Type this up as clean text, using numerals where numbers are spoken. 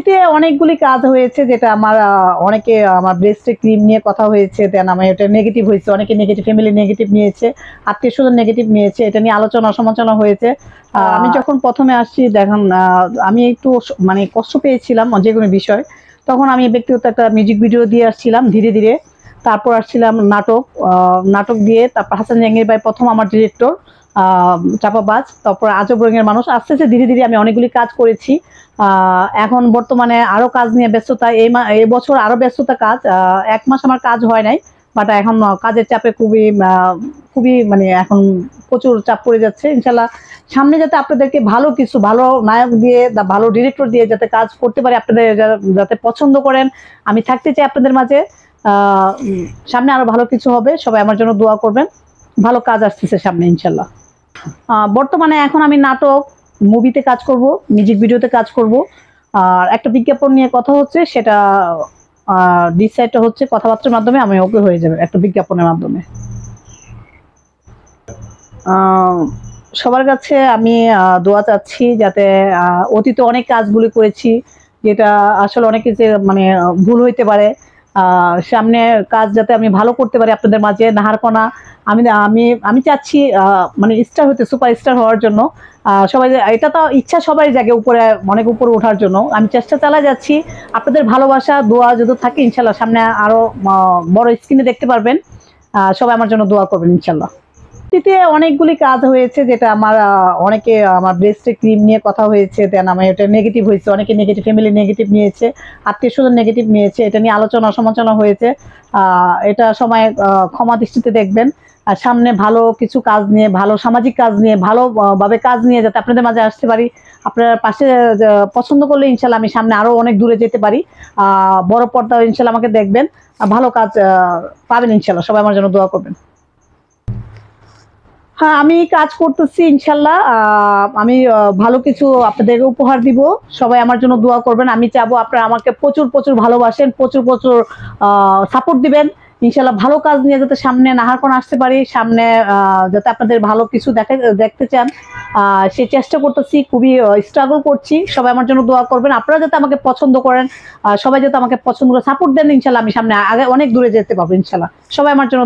অতীতে অনেকগুলি কাজ হয়েছে, যেটা আমার অনেকে আমার ব্রেস্টে ক্রিম নিয়ে কথা হয়েছে, দেন আমার এটা নেগেটিভ হয়েছে, অনেকে নেগেটিভ, ফ্যামিলি নেগেটিভ নিয়েছে, আত্মীয় স্বজন নেগেটিভ নিয়েছে, এটা নিয়ে আলোচনা সমালোচনা হয়েছে। আমি যখন প্রথমে আসছি দেখুন, আমি একটু মানে কষ্ট পেয়েছিলাম যে কোনো বিষয়। তখন আমি ব্যক্তিগত একটা মিউজিক ভিডিও দিয়ে আসছিলাম ধীরে ধীরে। তারপর আসছিলাম নাটক, নাটক দিয়ে, তারপর হাসান জাহাঙ্গীর ভাই প্রথম আমার ডিরেক্টর, চাপাবাজ, তারপর আজব রঙের মানুষ। আস্তে আস্তে ধীরে ধীরে আমি অনেকগুলি কাজ করেছি। এখন বর্তমানে আরো কাজ নিয়ে ব্যস্ততা, এই বছর আরো ব্যস্ততা কাজ। 1 মাস আমার কাজ হয় নাই, বাট এখন কাজের চাপে খুবই খুবই মানে এখন প্রচুর চাপ পড়ে যাচ্ছে। ইনশাল্লাহ সামনে যাতে আপনাদেরকে ভালো কিছু, ভালো নায়ক দিয়ে, ভালো ডিরেক্টর দিয়ে যাতে কাজ করতে পারি, আপনাদের যাতে পছন্দ করেন, আমি থাকতে চাই আপনাদের মাঝে। সামনে আরো ভালো কিছু হবে, সবাই আমার জন্য দোয়া করবেন। ভালো কাজ আসতেছে সামনে ইনশাল্লাহ। বর্তমানে এখন আমি নাটক, মুভিতে কাজ করব, মিউজিক ভিডিওতে কাজ করব, আর একটা বিজ্ঞাপন নিয়ে কথা হচ্ছে, সেটা ডিসাইডটা হচ্ছে কথাবার্তার মাধ্যমে, আমি ওকে হয়ে যাবে একটা বিজ্ঞাপনের মাধ্যমে। সবার কাছে আমি দোয়া চাচ্ছি, যাতে অতীতে অনেক কাজগুলি করেছি, যেটা আসলে অনেক কিছু মানে ভুল হইতে পারে, সামনে কাজ যাতে আমি ভালো করতে পারি আপনাদের মাঝে। নাহারকণা আমি আমি আমি চাচ্ছি মানে স্টার হতে, সুপার স্টার হওয়ার জন্য। সবাই, এটা তো ইচ্ছা সবাই জাগে উপরে, অনেক উপরে ওঠার জন্য আমি চেষ্টা চালাই যাচ্ছি। আপনাদের ভালোবাসা দোয়া যদি থাকে, ইনশাল্লাহ সামনে আরো বড় স্ক্রিনে দেখতে পারবেন। সবাই আমার জন্য দোয়া করবেন ইনশাল্লাহ। অতীতে অনেকগুলি কাজ হয়েছে, যেটা আমার অনেকে আমার ব্রেস্টে ক্রিম নিয়ে কথা হয়েছে, দেন আমার এটা নেগেটিভ হয়েছে, অনেকে নেগেটিভ, ফ্যামিলি নেগেটিভ নিয়েছে, আত্মীয় স্বজন নেগেটিভ নিয়েছে, এটা নিয়ে আলোচনা সমালোচনা হয়েছে। এটা সময় ক্ষমা দৃষ্টিতে দেখবেন। আর সামনে ভালো কিছু কাজ নিয়ে, ভালো সামাজিক কাজ নিয়ে, ভালো ভাবে কাজ নিয়ে যাতে আপনাদের মাঝে আসতে পারি, আপনার পাশে পছন্দ করলে ইনশাল্লাহ আমি সামনে আরো অনেক দূরে যেতে পারি। বড় পর্দা ইনশাল্লাহ আমাকে দেখবেন, ভালো কাজ পাবেন ইনশাল্লাহ। সবাই আমার জন্য দোয়া করবেন। হ্যাঁ, আমি কাজ করতেছি ইনশাল্লাহ। আমি ভালো কিছু আপনাদেরকে উপহার দিব, সবাই আমার জন্য দোয়া করবেন। আমি চাবো আপনারা আমাকে প্রচুর প্রচুর ভালোবাসেন, প্রচুর প্রচুর সাপোর্ট দিবেন ইনশাল্লাহ। ভালো কাজ নিয়ে যাতে সামনে নাহারকণ আসতে পারি, সামনে যাতে আপনাদের ভালো কিছু দেখতে চান, সেই চেষ্টা করতেছি, খুবই স্ট্রাগল করছি। সবাই আমার জন্য দোয়া করবেন, আপনারা যাতে আমাকে পছন্দ করেন, সবাই যাতে আমাকে পছন্দ করে সাপোর্ট দেন, ইনশাল্লাহ আমি সামনে আগে অনেক দূরে যেতে পারবো ইনশাল্লাহ। সবাই আমার জন্য